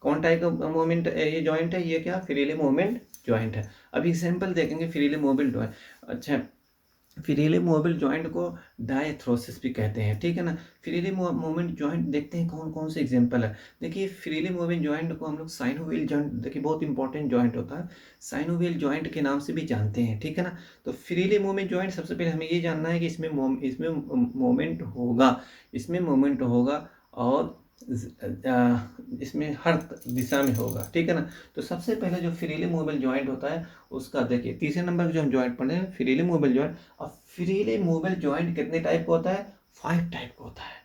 कौन टाइप का मूवमेंट ये जॉइंट है, ये क्या फ्रीली मूवमेंट जॉइंट है। अभी एग्जाम्पल देखेंगे फ्रीली मूवेबल जॉइंट। अच्छा, फ्रीली मूवेबल जॉइंट को डायथ्रोसिस भी कहते हैं, ठीक है ना। फ्रीली मूवमेंट जॉइंट देखते हैं कौन कौन से एग्जांपल है। देखिए फ्रीली मूविंग जॉइंट को हम लोग साइनोवियल जॉइंट, देखिए बहुत इंपॉर्टेंट जॉइंट होता है, साइनोवियल जॉइंट के नाम से भी जानते हैं, ठीक है ना। तो फ्रीली मूवमेंट जॉइंट सबसे पहले हमें ये जानना है कि इसमें मूवमेंट होगा, इसमें मूवमेंट होगा और इसमें हर दिशा में होगा, ठीक है ना। तो सबसे पहले जो फ्रीली मूवेबल जॉइंट होता है उसका देखिए तीसरे नंबर का जो हम जॉइंट पढ़े हैं फ्रीली मूवेबल जॉइंट। और फ्रीली मूवेबल जॉइंट कितने टाइप का होता है, 5 टाइप का होता है।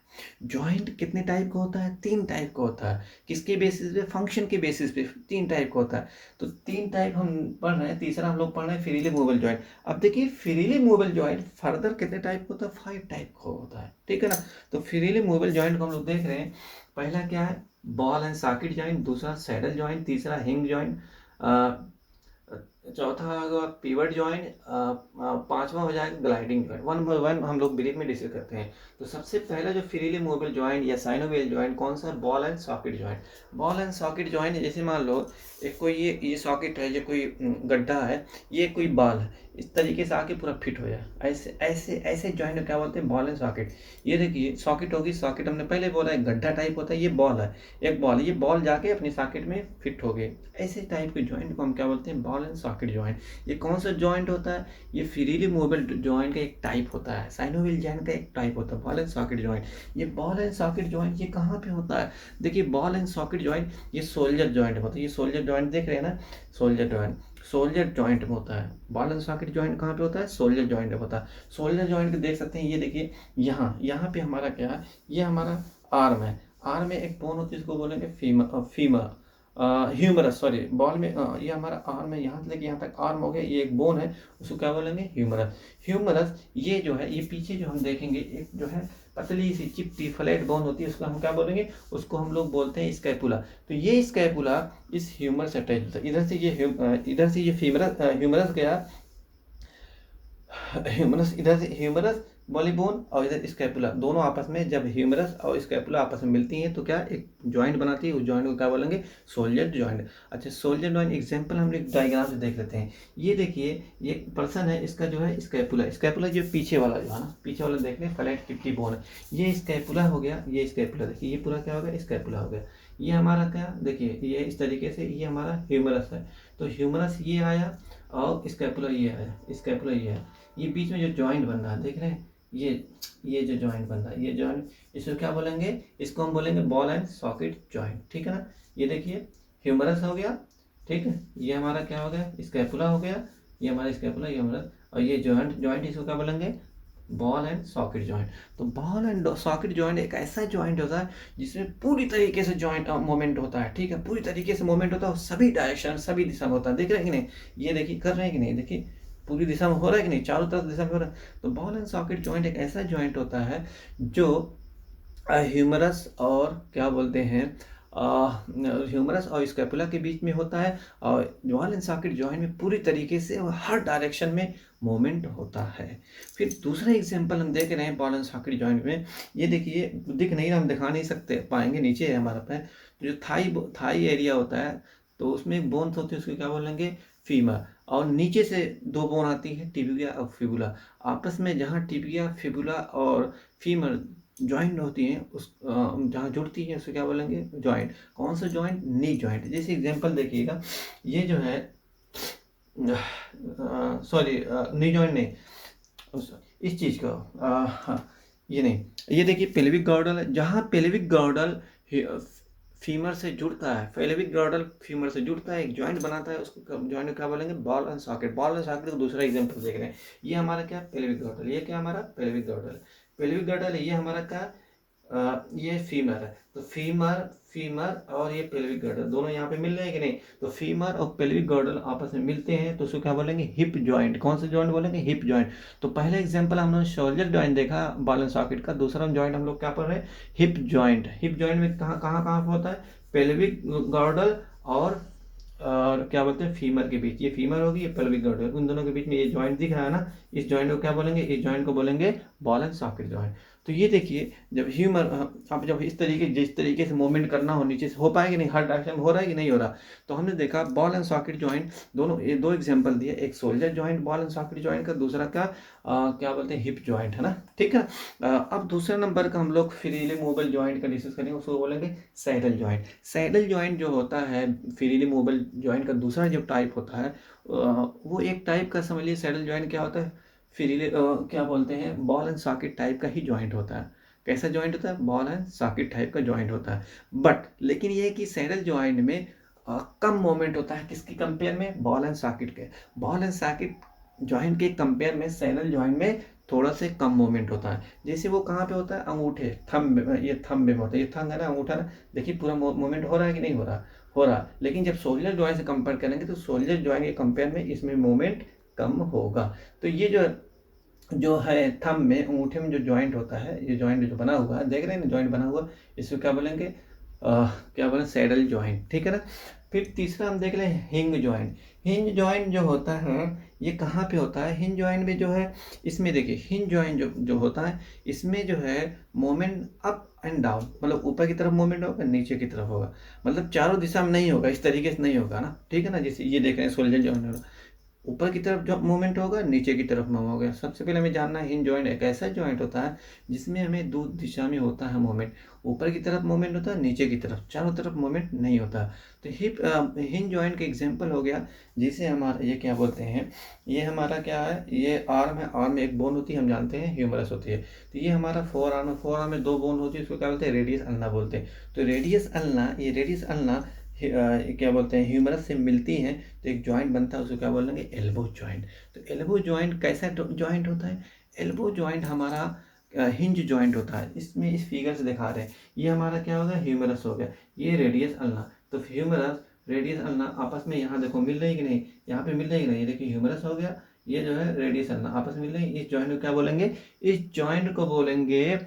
जॉइंट कितने टाइप का होता है, 3 टाइप का होता है। किसके बेसिस पे, फंक्शन के बेसिस पे 3 टाइप का होता है। तो 3 टाइप हम पढ़ रहे हैं, तीसरा हम लोग पढ़ रहे हैं फ्रीली मूवेबल जॉइंट। अब देखिए फ्रीली मूवेबल जॉइंट फर्दर कितने टाइप का होता है, 5 टाइप का होता है, ठीक है ना। तो फ्रीली मूवेबल जॉइंट को हम लोग देख रहे हैं, पहला क्या है, बॉल एंड सॉकेट जॉइंट, दूसरा सैडल जॉइंट, तीसरा हिंग जॉइंट, चौथा होगा पिवट जॉइंट, पांचवा हो जाएगा gliding joint. One by one हम लोग ब्रीफ में डिस्कस करते हैं। तो सबसे पहला जो फ्रीली मूवेबल जॉइंट या साइनोवियल जॉइंट कौन सा, ball and socket joint. Ball and socket joint जैसे मान लो एक कोई ये सॉकेट है, जो कोई गड्ढा है, ये कोई बॉल है, इस तरीके से आके पूरा फिट हो जाए, ऐसे ऐसे ऐसे जॉइंट को क्या बोलते हैं, बॉल एंड सॉकेट। ये देखिए सॉकेट होगी, सॉकेट हमने पहले बोला है गड्ढा टाइप होता है, ये बॉल है, एक बॉल है, ये बॉल जाके अपनी सॉकेट में फिट हो गए, ऐसे टाइप के जॉइंट को हम क्या बोलते हैं, बॉल एंड सॉकेट जॉइंट। ये कौन सा जॉइंट होता है, ये फ्रीली मूवेबल जॉइंट का एक टाइप होता है, साइनोवियल जॉइंट का एक टाइप होता है बॉल एंड सॉकेट जॉइंट। ये बॉल एंड सॉकेट जॉइंट ये कहाँ पे होता है, देखिए बॉल एंड सॉकेट जॉइंट ये सोल्जर जॉइंट होता है, ये सोल्जर जॉइंट देख रहे हैं ना, सोल्जर जॉइंट, सोल्जर जॉइंट में होता है। बॉल एंड सॉकेट जॉइंट कहाँ पे होता है, सोल्जर जॉइंट में होता है। सोल्जर जॉइंट को देख सकते हैं, ये देखिए यहाँ यहाँ पे हमारा क्या है, ये हमारा आर्म है, आर्म में एक बोन होती है, इसको बोलेंगे फीमर ह्यूमरस, सॉरी बॉल में ये हमारा आर्म है, यहाँ से लेके यहाँ तक आर्म हो गया, ये एक बोन है, उसको क्या बोलेंगे, ह्यूमरस। ह्यूमरस ये जो है, ये पीछे जो हम देखेंगे एक जो है पतली सी चिपटी फ्लैट बोन होती है, उसको हम क्या बोलेंगे, उसको हम लोग बोलते हैं स्कैपुला। तो ये स्कैपुला इस ह्यूमर से अटैच होता है, इधर से ये ह्यूमरस गया, ह्यूमरस इधर से, ह्यूमरस बॉली बोन और इधर स्कैपुला, दोनों आपस में जब ह्यूमरस और स्कैपुला आपस में मिलती हैं तो क्या एक जॉइंट बनाती है, उस जॉइंट को क्या बोलेंगे, सोल्जर जॉइंट। अच्छा सोल्जर जॉइंट एग्जांपल हम एक डायग्राम से देख लेते हैं। ये देखिए ये पर्सन है, इसका जो है स्कैपुला, स्कैपुला जो पीछे वाला जो है ना, पीछे वाला देख लें फ्लैट चिपटी बोन है, ये स्कैपुला हो गया, ये स्कैपुला देखिए, ये पूरा क्या हो गया, स्कैपुला हो गया। ये हमारा क्या, देखिए ये इस तरीके से, ये हमारा ह्यूमरस है, तो ह्यूमरस ये आया और स्कैपुला ये आया, स्कैपुला ये आया, ये बीच में जो जॉइंट बन रहा है देख रहे हैं, ये जो जॉइंट बन रहा है, ये जॉइंट, इसको क्या बोलेंगे, इसको हम बोलेंगे बॉल एंड सॉकेट जॉइंट, ठीक है ना। ये देखिए ह्यूमरस हो गया, ठीक है, ये हमारा क्या हो गया, स्कैपुला हो गया, ये हमारा स्कैपुला, ये ह्यूमरस, और ये जॉइंट इसको क्या बोलेंगे, बॉल एंड सॉकेट जॉइंट। तो बॉल एंड सॉकेट जॉइंट एक ऐसा जॉइंट होता है जिसमें पूरी तरीके से जॉइंट मूवमेंट होता है, ठीक है, पूरी तरीके से मूवमेंट होता है और सभी डायरेक्शन सभी दिशा में होता है, देख रहे हैं कि नहीं, ये देखिए कर रहे हैं कि नहीं, देखिए पूरी दिशा में हो रहा है कि नहीं, चारों तरफ दिशा में हो रहा है। तो बॉल एंड सॉकेट जॉइंट एक ऐसा जॉइंट होता है जो ह्यूमरस और क्या बोलते हैं, ह्यूमरस और स्कैपुला के बीच में होता है, और बॉल एंड सॉकेट जॉइंट में पूरी तरीके से हर डायरेक्शन में मूवमेंट होता है। फिर दूसरा एग्जांपल हम देख रहे हैं बॉल एंड सॉकेट जॉइंट में, ये देखिए दिख नहीं रहा, हम दिखा नहीं सकते पाएंगे, नीचे है हमारा पैर, तो जो थाई एरिया होता है, तो उसमें एक बोन होती है, उसको क्या बोलेंगे, फीमर, और नीचे से 2 बोन आती है, टिबिया और फिबुला, आपस में जहाँ टिबिया फिबुला और फीमर जॉइंट होती हैं, उस जहाँ जुड़ती है उसको क्या बोलेंगे, जॉइंट। कौन सा जॉइंट, नी जॉइंट। जैसे एग्जांपल देखिएगा, ये जो है सॉरी नी जॉइंट नहीं, इस चीज़ का हाँ ये नहीं, ये देखिए पेल्विक गॉर्डल है, जहाँ पेल्विक गॉर्डल फीमर से जुड़ता है, पेल्विक गॉर्डल फीमर से जुड़ता है, एक जॉइंट बनाता है, उसको जॉइंट को क्या बोलेंगे, ball and socket. Ball and socket का दूसरा एग्जांपल देख रहे हैं, ये हमारा क्या पेल्विक गॉर्डल, ये क्या हमारा पेल्विक गॉर्डल, पेल्विक गॉर्डल ये हमारा क्या ये फीमर है। तो फीमर फीमर और ये पेल्विक गर्डल दोनों यहाँ पे मिल रहे हैं कि नहीं, तो फीमर और पेल्विक गर्डल आपस में मिलते हैं तो उसको क्या बोलेंगे, हिप जॉइंट। कौन सा जॉइंट बोलेंगे, हिप जॉइंट। तो पहले एग्जांपल हम लोग शोल्डर जॉइंट देखा बॉल एंड सॉकेट का, दूसरा जॉइंट हम लोग क्या पढ़ रहे हैं, हिप जॉइंट। हिप जॉइंट में कहाँ कहाँ कहाँ पे होता है, पेल्विक गर्डल और क्या बोलते हैं फीमर के बीच, ये फीमर होगी ये पेल्विक गर्डल, उन दोनों के बीच में ये जॉइंट दिख रहा है ना, इस जॉइंट को क्या बोलेंगे, इस जॉइंट को बोलेंगे बॉल एंड सॉकेट जॉइंट। तो ये देखिए जब ह्यूमर आप जब जिस तरीके से मूवमेंट करना हो नीचे से हो पाएगी नहीं, हर डायरेक्शन में हो रहा है कि नहीं हो रहा, तो हमने देखा बॉल एंड सॉकेट जॉइंट दोनों, ये दो एग्जांपल दिए, एक soldier joint ball and socket joint का, दूसरा का क्या बोलते हैं हिप जॉइंट, है ना, ठीक है। अब दूसरे नंबर का हम लोग फ्रीली मूवेबल जॉइंट का डिस्कस करेंगे, उसको बोलेंगे सैडल जॉइंट। सैडल जॉइंट जो होता है फ्रीली मूवेबल जॉइंट का दूसरा जो टाइप होता है वो एक टाइप का समझ लीजिए, सैडल जॉइंट क्या होता है, फ्रीली क्या बोलते हैं बॉल एंड सॉकेट टाइप का ही जॉइंट होता है। कैसा जॉइंट होता है, बॉल एंड सॉकेट टाइप का जॉइंट होता है। बट लेकिन ये है कि सैडल जॉइंट में कम मोमेंट होता है, किसकी कंपेयर में, बॉल एंड सॉकेट के। बॉल एंड सॉकेट जॉइंट के कंपेयर में सैडल जॉइंट में थोड़ा से कम मोमेंट होता है। जैसे वो कहाँ पे होता है, अंगूठे थंब, ये थंब में होता है, ये थंब है ना, अंगूठा ना, देखिए पूरा मोमेंट हो रहा है कि नहीं हो रहा, हो रहा। लेकिन जब सोल्जर जॉइंट से कंपेयर करेंगे तो सोल्जर जॉइंट के कंपेयर में इसमें मोमेंट कम होगा। तो ये जो जो है थंब में, अंगूठे में जो जॉइंट होता है, ये जॉइंट जो बना हुआ है, देख रहे हैं ना जॉइंट बना हुआ, इसको क्या बोलेंगे क्या बोले, सैडल जॉइंट, ठीक है ना। फिर तीसरा हम देख लें हिंज जॉइंट। हिंज जॉइंट जो होता है ये कहाँ पे होता है, हिंज जॉइंट में जो है, इसमें देखिए हिंज जॉइंट जो जो होता है इसमें जो है मोमेंट अप एंड डाउन, मतलब ऊपर की तरफ मोमेंट होगा, नीचे की तरफ होगा, मतलब चारों दिशा में नहीं होगा, इस तरीके से नहीं होगा ना, ठीक है ना। जैसे ये देख रहे हैं सोल्जर जॉइंट, ऊपर की तरफ जो मूवमेंट होगा, नीचे की तरफ मूव होगा। सबसे पहले हमें जानना है हिंज जॉइंट एक ऐसा जॉइंट होता है जिसमें हमें दो दिशा में होता है मूवमेंट, ऊपर की तरफ मूवमेंट होता है, नीचे की तरफ, चारों तरफ मूवमेंट नहीं होता। तो हिंज जॉइंट का एग्जांपल हो गया, जिसे हमारा ये क्या बोलते हैं, ये हमारा क्या है, ये आर्म है, आर्म में एक बोन होती है, हम जानते हैं ह्यूमरस होती है। तो ये हमारा फोर आर्म है, फोर आर्म में दो बोन होती है, इसको क्या बोलते हैं, रेडियस अल्ना बोलते हैं। तो रेडियस अल्ना, ये रेडियस अल्ना क्या बोलते हैं ह्यूमरस से मिलती हैं तो एक जॉइंट बनता है, उसको क्या बोलेंगे, एल्बो जॉइंट। तो एल्बो जॉइंट कैसा जॉइंट होता है, एल्बो जॉइंट हमारा हिंज जॉइंट होता है। इसमें इस फिगर से दिखा रहे हैं, ये हमारा क्या होगा, ह्यूमरस हो गया, ये रेडियस अल्ना। तो ह्यूमरस रेडियस अल्ना आपस में यहाँ देखो मिल रही कि नहीं, यहाँ पे मिल रही कि नहीं, ये देखिए ह्यूमरस हो गया, ये जो है रेडियस अल्ना आपस में मिल रही, इस जॉइंट को क्या बोलेंगे, इस जॉइंट को बोलेंगे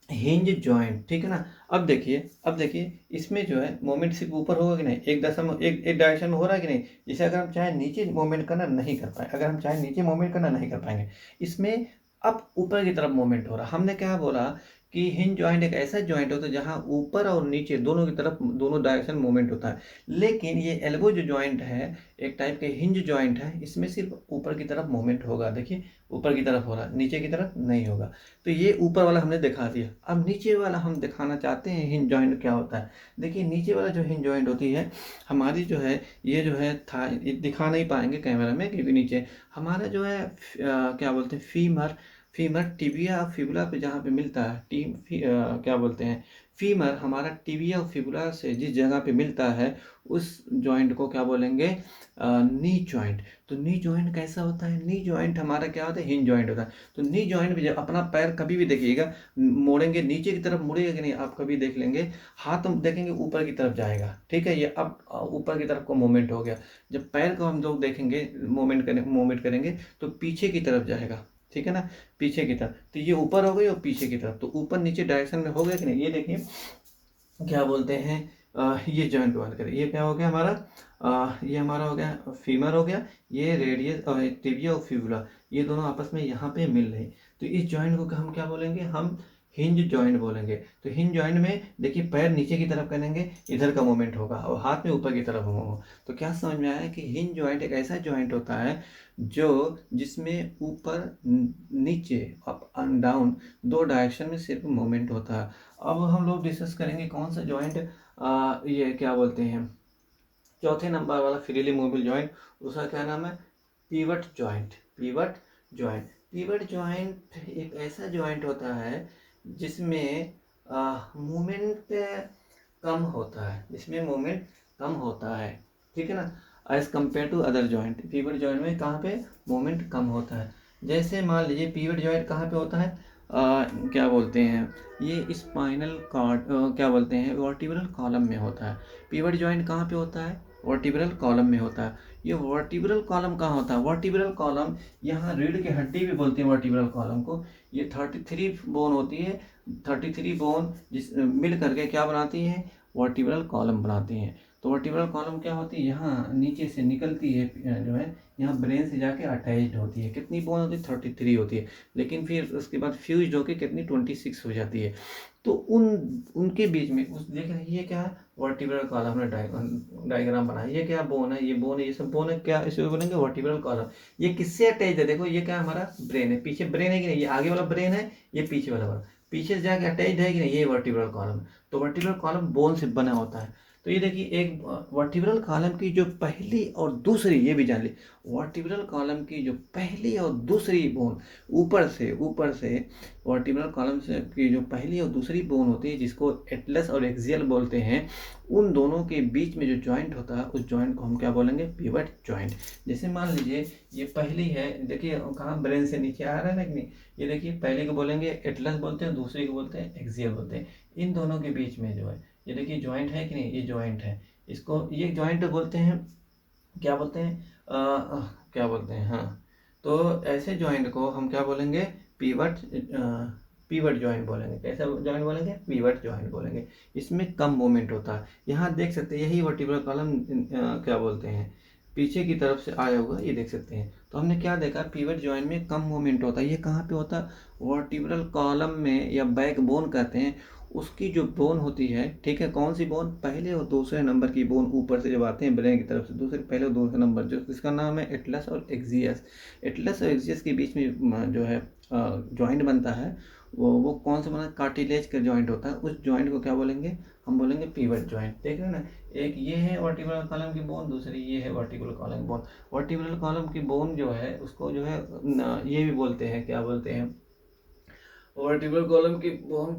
हिंज जॉइंट, ठीक है ना। अब देखिए इसमें जो है मोमेंट सिर्फ ऊपर होगा कि नहीं, एक डायरेक्शन में हो रहा है कि नहीं। जैसे अगर हम चाहे नीचे मूवमेंट करना नहीं कर पाए, अगर हम चाहे नीचे मूवमेंट करना नहीं कर पाएंगे, इसमें अब ऊपर की तरफ मूवमेंट हो रहा। हमने क्या बोला कि हिंज जॉइंट एक ऐसा जॉइंट होता है जहां ऊपर और नीचे दोनों की तरफ दोनों डायरेक्शन मूवमेंट होता है। लेकिन ये एल्बो जो जॉइंट है एक टाइप के हिंज जॉइंट है, इसमें सिर्फ ऊपर की तरफ मूवमेंट होगा, देखिए ऊपर की तरफ हो रहा है, नीचे की तरफ नहीं होगा। तो ये ऊपर वाला हमने दिखा दिया, अब नीचे वाला हम दिखाना चाहते हैं हिंज जॉइंट क्या होता है। देखिए नीचे वाला जो हिंज जॉइंट होती है हमारी जो है, ये जो है था, ये दिखा नहीं पाएंगे कैमरा में क्योंकि नीचे हमारा जो है क्या बोलते हैं, फीमर, फीमर टिबिया और फिबुला पे जहाँ पे मिलता है, क्या बोलते हैं, फीमर हमारा टिबिया और फिबुला से जिस जगह पे मिलता है उस जॉइंट को क्या बोलेंगे, नी जॉइंट। तो नी जॉइंट कैसा होता है, नी जॉइंट हमारा क्या होता है, हिंज जॉइंट होता है। तो नी जॉइंट भी जब अपना पैर कभी भी देखिएगा मोड़ेंगे नीचे की तरफ मुड़ेगा कि नहीं, आप कभी देख लेंगे हाथ हम देखेंगे ऊपर की तरफ जाएगा, ठीक है, ये अब ऊपर की तरफ को मूवमेंट हो गया। जब पैर को हम लोग देखेंगे मूवमेंट करेंगे तो पीछे की तरफ जाएगा, ठीक है ना, पीछे की तरफ। तो ये ऊपर हो गई और पीछे की तरफ, तो ऊपर नीचे डायरेक्शन में हो गया कि नहीं। ये देखिए क्या बोलते हैं ये जॉइंट बात करें, ये क्या हो गया हमारा, ये हमारा हो गया फीमर हो गया, ये रेडियस और टिबिया और फिबुला, ये दोनों आपस में यहाँ पे मिल रहे। तो इस जॉइंट को हम क्या बोलेंगे, हम हिंज जॉइंट बोलेंगे। तो हिंज जॉइंट में देखिए पैर नीचे की तरफ करेंगे, इधर का मूवमेंट होगा और हाथ में ऊपर की तरफ होगा। तो क्या समझ में आया कि हिंज जॉइंट एक ऐसा जॉइंट होता है जो जिसमें ऊपर नीचे अप एंड डाउन दो डायरेक्शन में सिर्फ मूवमेंट होता है। अब हम लोग डिस्कस करेंगे कौन सा जॉइंट, ये क्या बोलते हैं, चौथे नंबर वाला फ्रीली मूवेबल जॉइंट, उसका क्या नाम है, pivot joint. Pivot joint, pivot joint एक ऐसा जॉइंट होता है जिसमें मूवमेंट कम होता है, जिसमें मोमेंट कम होता है, ठीक है ना, as compare to other joint. Pivot joint में कहाँ पे मोमेंट कम होता है। जैसे मान लीजिए पिवट जॉइंट कहाँ पे होता है, क्या बोलते हैं, ये स्पाइनल कॉर्ड, क्या बोलते हैं, वर्टिब्रल कॉलम में होता है। पिवट जॉइंट कहाँ पे होता है, वर्टिब्रल कॉलम में होता है। ये वर्टिब्रल कॉलम कहाँ होता है, वर्टिब्रल कॉलम यहाँ रीढ़ की हड्डी भी बोलते हैं वर्टिब्रल कॉलम को। ये 33 बोन होती है, 33 बोन जिस मिल करके क्या बनाती है, वर्टिब्रल कॉलम बनाती हैं। तो वर्टिब्रल कॉलम क्या होती है, यहाँ नीचे से निकलती है, जो है यहाँ ब्रेन से जाके अटैच्ड होती है। कितनी बोन होती है, 33 होती है। लेकिन फिर उसके बाद फ्यूज होकर कितनी 26 हो जाती है। तो उनके बीच में उस देख रहे हैं, ये क्या है, वर्टिब्रल कॉलम ने डायग्राम बनाया। ये क्या बोन है, ये बोन है, ये सब बोन है, क्या इसे बोलेंगे वर्टिब्रल कॉलम। ये किससे अटैच है, देखो ये क्या हमारा ब्रेन है, पीछे ब्रेन है कि नहीं, ये आगे वाला ब्रेन है, ये पीछे वाला पीछे से जाके अटैच है कि नहीं, ये वर्टिब्रल कॉलम। तो वर्टिब्रल कॉलम बोन से बना होता है। तो ये देखिए, एक वर्टिब्रल कॉलम की जो पहली और दूसरी, ये भी जान ली, वर्टिब्रल कॉलम की जो पहली और दूसरी बोन ऊपर से वर्टिब्रल कॉलम से की जो पहली और दूसरी बोन होती है, जिसको एटलस और एक्सियल बोलते हैं, उन दोनों के बीच में जो जॉइंट होता है, उस जॉइंट को हम क्या बोलेंगे, पिवट जॉइंट। जैसे मान लीजिए ये पहली है, देखिए कहाँ ब्रेन से नीचे आ रहा है ना कि नहीं, ये देखिए पहले को बोलेंगे एटलस बोलते हैं, दूसरे को बोलते हैं एक्सियल बोलते हैं। इन दोनों के बीच में जो है, ये देखिए जॉइंट है कि नहीं, ये जॉइंट है, इसको ये जॉइंट बोलते हैं, क्या बोलते हैं, क्या बोलते हैं, हाँ। तो ऐसे जॉइंट को हम क्या बोलेंगे, पिवट पिवट जॉइंट बोलेंगे। कैसा जॉइंट बोलेंगे, पिवट जॉइंट बोलेंगे। इसमें कम मूवमेंट होता है। यहाँ देख सकते हैं, यही वर्टिब्रल कॉलम क्या बोलते हैं, पीछे की तरफ से आया होगा, ये देख सकते हैं। तो हमने क्या देखा, पिवट जॉइंट में कम मूवमेंट होता है। ये कहाँ पे होता है, वर्टिब्रल कॉलम में, या बैक बोन कहते हैं। उसकी जो बोन होती है, ठीक है, कौन सी बोन, पहले और दूसरे नंबर की बोन ऊपर से जब आते हैं ब्रेन की तरफ से, दूसरे पहले और दूसरे नंबर, जो इसका नाम है एटलस और एक्सियस। एटलस और एक्सियस के बीच में जो है जॉइंट बनता है, वो कौन सा बना, कार्टिलेज का जॉइंट होता है। उस जॉइंट को क्या बोलेंगे, हम बोलेंगे पिवट जॉइंट। देख रहे हैं ना, एक ये है वर्टिब्रल कॉलम की बोन, दूसरी ये है vertebral column bone. Vertebral column की बोन जो है, उसको जो है ये भी बोलते हैं, क्या बोलते हैं, वर्टिब्रल कॉलम की बोन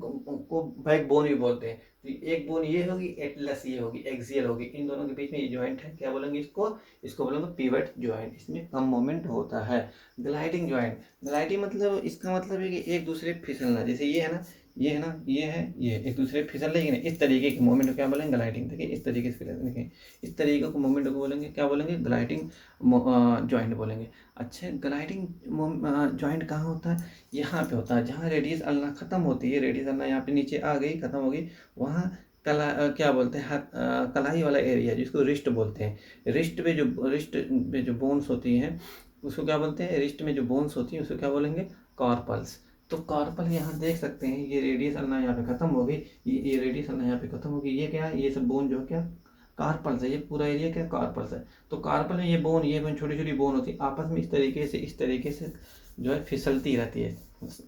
को बैक बोन भी बोलते हैं। तो एक बोन ये होगी, एटलस ये होगी, एक्सियल होगी, इन दोनों के बीच में ये जॉइंट है, क्या बोलेंगे इसको, इसको बोलेंगे पिवट जॉइंट। इसमें कम मोमेंट होता है। ग्लाइडिंग जॉइंट, ग्लाइडिंग मतलब, इसका मतलब है कि एक दूसरे फिसलना, जैसे ये है ना, ये है ना, ये है, ये एक दूसरे फिसल रही है, इस तरीके के मूवमेंट को क्या बोलेंगे, ग्लाइडिंग। देखिए इस तरीके से देखिए, इस तरीके को मूवमेंट को बोलेंगे, क्या बोलेंगे, ग्लाइडिंग जॉइंट बोलेंगे। अच्छा, ग्लाइडिंग जॉइंट कहाँ होता है, यहाँ पे होता है, जहाँ रेडियस अल्ना खत्म होती है, रेडियस अल्ना यहाँ पे नीचे आ गई, खत्म हो गई, वहाँ क्या बोलते हैं, कलाई वाला एरिया, जिसको रिस्ट बोलते हैं। रिस्ट में जो बोन्स होती हैं, उसको क्या बोलते हैं, रिस्ट में जो बोन्स होती हैं, उसको क्या बोलेंगे, कार्पल्स। तो कार्पल यहाँ देख सकते हैं, ये रेडियस अल्ना यहाँ पे खत्म हो गई, ये रेडियस अल्ना यहाँ पे खत्म हो गई, ये क्या है, ये सब बोन जो है क्या, कार्पल्स है। ये पूरा एरिया क्या, कार्पल्स है। तो कार्पल में ये बोन छोटी छोटी बोन होती है, आपस में इस तरीके से जो है फिसलती रहती है,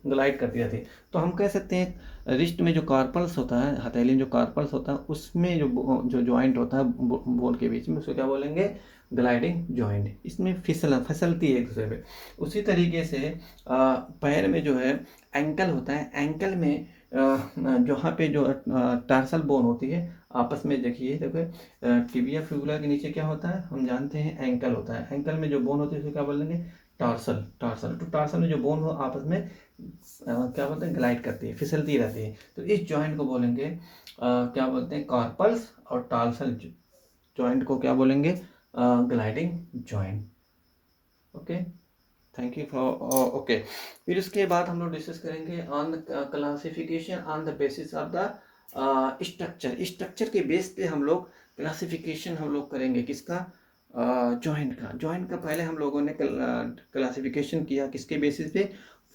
ग्लाइड करती रहती है। तो हम कह सकते हैं, रिस्ट में जो कार्पल्स होता है, हथेली में जो कार्पल्स होता है, उसमें जो जॉइंट होता है बोन के बीच में, उसको क्या बोलेंगे, ग्लाइडिंग जॉइंट। इसमें फिसलती है एक दूसरे पे। उसी तरीके से पैर में जो है एंकल होता है, एंकल में जहाँ पे जो टार्सल बोन होती है, आपस में देखिए, देखो टिबिया फिबुला के नीचे क्या होता है, हम जानते हैं एंकल होता है। एंकल में जो बोन होती है उसको क्या बोलेंगे, टार्सल। तो टार्सल में जो बोन हो, आपस में क्या बोलते हैं, ग्लाइड करती है, फिसलती रहती है। तो इस जॉइंट को बोलेंगे क्या बोलते हैं, कार्पल्स और टार्सल जॉइंट को क्या बोलेंगे, gliding joint. Okay, thank you for okay. फिर उसके बाद हम लोग डिस्कस करेंगे on classification on the basis of the structure के बेस पे हम लोग क्लासिफिकेशन हम लोग करेंगे, किसका, जॉइंट का पहले हम लोगों ने क्लासिफिकेशन किया किसके बेसिस पे,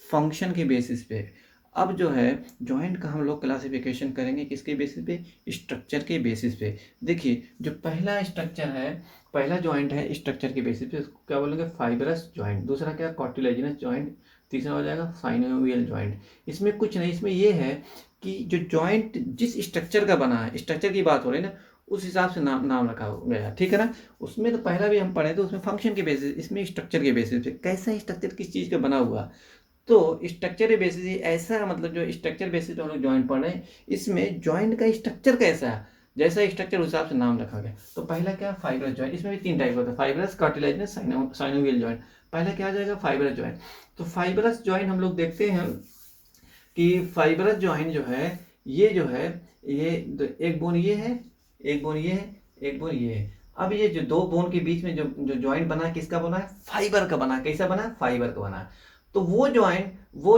फंक्शन के बेसिस पे। अब जो है जॉइंट का हम लोग क्लासिफिकेशन करेंगे किसके बेसिस पे, स्ट्रक्चर के बेसिस पे। देखिए जो पहला स्ट्रक्चर है, पहला जॉइंट है स्ट्रक्चर के बेसिस पे, उसको क्या बोलेंगे, फाइब्रस जॉइंट। दूसरा क्या, कार्टिलेजिनस जॉइंट। तीसरा हो जाएगा साइनोवियल जॉइंट। इसमें कुछ नहीं, इसमें ये है कि जो जॉइंट जिस स्ट्रक्चर का बना है, स्ट्रक्चर की बात हो रही है ना, उस हिसाब से नाम रखा गया, ठीक है ना। उसमें तो पहला भी हम पढ़े थे, उसमें फंक्शन के बेसिस, इसमें स्ट्रक्चर के बेसिस पे, कैसा स्ट्रक्चर किस चीज़ का बना हुआ। तो स्ट्रक्चर बेसिस ऐसा, मतलब जो स्ट्रक्चर बेसिस पे हम लोग जॉइंट पढ़ रहे हैं, इसमें जॉइंट का स्ट्रक्चर कैसा है। जैसा स्ट्रक्चर उस हिसाब से नाम रखा गया। तो पहला क्या, फाइबरस जॉइंट, इसमें भी 3 टाइप होता है, फाइबरस, कार्टिलेजिनस, साइनोवियल जॉइंट। पहला क्या आ जाएगा, फाइबरस जॉइंट। तो फाइबरस जॉइंट हम लोग देखते हैं कि फाइबरस जॉइंट जो है ये जो है ये एक बोन ये है, एक बोन ये है, एक बोन ये है। अब ये जो 2 बोन के बीच में जो जो जॉइंट बना है, किसका बना है, फाइबर का बना है। कैसा बना है, फाइबर का बना है। तो वो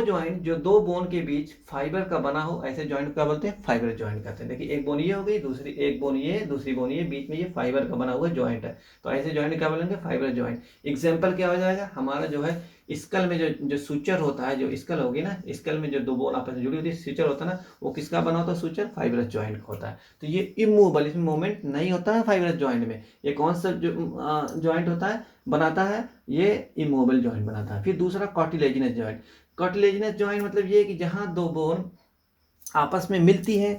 जॉइंट जो 2 बोन के बीच फाइबर का बना हो, ऐसे जॉइंट क्या बोलते हैं, फाइबर जॉइंट कहते हैं। देखिए एक बोन ये हो गई, दूसरी एक बोन ये है, दूसरी बोन ये, बीच में ये फाइबर का बना हुआ जॉइंट है। तो ऐसे जॉइंट क्या बोलेंगे, फाइबर जॉइंट। एग्जाम्पल क्या हो जाएगा, हमारा जो है स्कल में जो जो सूचर होता है, जो स्कल होगी ना, स्कल में जो 2 बोन आपस में जुड़ी होती है, सूचर होता है ना, वो किसका बना होता है, सूचर फाइबरस जॉइंट का होता है। तो ये इमूवेबल, इसमें मूवमेंट नहीं होता है फाइबरस जॉइंट में। ये कौन सा जो जॉइंट होता है, बनाता है, ये इमूवेबल जॉइंट बनाता है। फिर दूसरा कार्टिलेजिनस जॉइंट। कार्टिलेजिनस जॉइंट मतलब ये कि जहाँ 2 बोन आपस में मिलती है,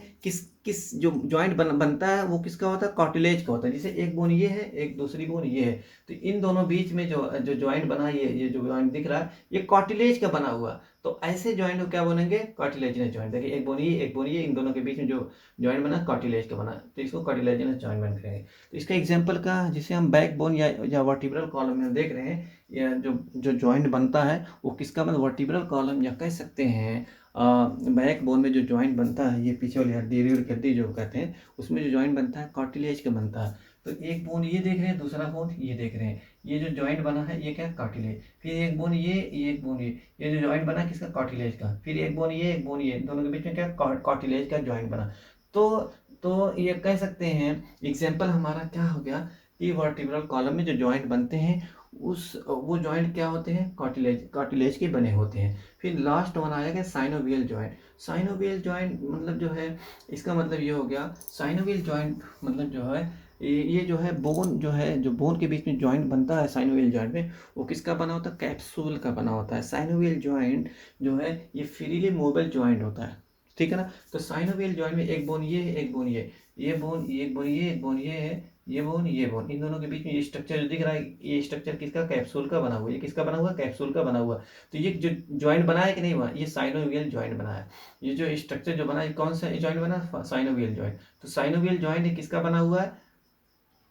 किस जो जॉइंट बनता है वो किसका होता है, कार्टिलेज का होता है। जैसे एक बोन ये है, एक दूसरी बोन ये है, तो इन दोनों बीच में जो जो जॉइंट बना है, ये जो जॉइंट दिख रहा है, ये कार्टिलेज का बना हुआ। तो ऐसे जॉइंट को क्या बोलेंगे, कार्टिलेजिनस जॉइंट। देखिए एक बोन ये, एक बोन ये, इन दोनों के बीच में जो जॉइंट बना कार्टिलेज का बना, तो इसको कार्टिलेजिनस जॉइंट बन करेंगे। तो इसका एग्जाम्पल का, जिसे हम बैक बोन या वर्टिब्रल कॉलम में देख रहे हैं, या जो जो जॉइंट बनता है वो किसका बना, वर्टिब्रल कॉलम, या कह सकते हैं बैक बोन में जो जॉइंट बनता है, ये पीछे वाली हड्डी, रीढ़ की हड्डी जो कहते हैं, उसमें जो जॉइंट बनता है कार्टिलेज का बनता है। तो एक बोन ये देख रहे हैं, दूसरा बोन ये देख रहे हैं, ये जो जॉइंट बना है ये क्या है, कार्टिलेज। फिर एक बोन ये, एक बोन ये जो जॉइंट बना किसका, कार्टिलेज का। फिर एक बोन ये, एक बोन ये, दोनों के बीच में क्या, कार्टिलेज का जॉइंट बना। तो ये कह सकते हैं, एग्जाम्पल हमारा क्या हो गया कि वर्टिब्रल कॉलम में जो जॉइंट बनते हैं वो जॉइंट क्या होते हैं, कार्टिलेज के बने होते हैं। फिर लास्ट वन आएगा साइनोवियल जॉइंट। साइनोवियल जॉइंट मतलब जो है, इसका मतलब ये हो गया, साइनोवियल जॉइंट मतलब जो है ये जो है बोन, जो है जो बोन के बीच में जॉइंट बनता है साइनोवियल जॉइंट में, वो किसका बना होता है, कैप्सूल का बना होता है। साइनोवियल जॉइंट जो है ये फ्रीली मूवेबल जॉइंट होता है, ठीक है ना। तो साइनोवियल जॉइंट में एक बोन ये है, एक बोन ये बोन, एक बोन ये, एक बोन ये है, ये बोन, ये बोन, इन दोनों के बीच में ये स्ट्रक्चर जो दिख रहा है, ये स्ट्रक्चर किसका, कैप्सूल का बना हुआ है। ये किसका बना हुआ, कैप्सूल का बना हुआ। तो ये जो जॉइंट बना है कि नहीं हुआ, ये साइनोवियल जॉइंट बना है। ये जो स्ट्रक्चर जो बना है, कौन सा जॉइंट बना, साइनोवियल जॉइंट। तो साइनोवियल जॉइंट किसका बना हुआ है,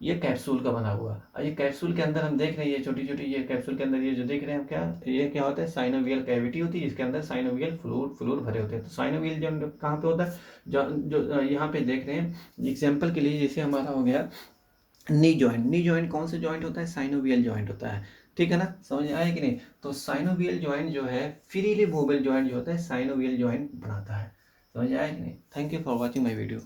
ये कैप्सूल का बना हुआ। और ये कैप्सूल के अंदर हम देख रहे हैं, ये छोटी छोटी, ये कैप्सूल के अंदर ये जो देख रहे हैं हम, क्या ये क्या होता है, साइनोवियल कैविटी होती है, इसके अंदर साइनोवियल फ्लूइड भरे होते हैं। तो साइनोवियल जो कहाँ पे होता है, जो यहाँ पे देख रहे हैं एग्जाम्पल के लिए, जैसे हमारा हो गया नी जॉइंट। नी जॉइंट कौन सा जॉइंट होता है, साइनोवियल जॉइंट होता है, ठीक है ना, समझ आया कि नहीं। तो साइनोवियल जॉइंट जो है फ्रीली मूवेबल जॉइंट जो होता है, साइनोवियल जॉइंट बनाता है, समझ आया कि नहीं। Thank you for watching my video.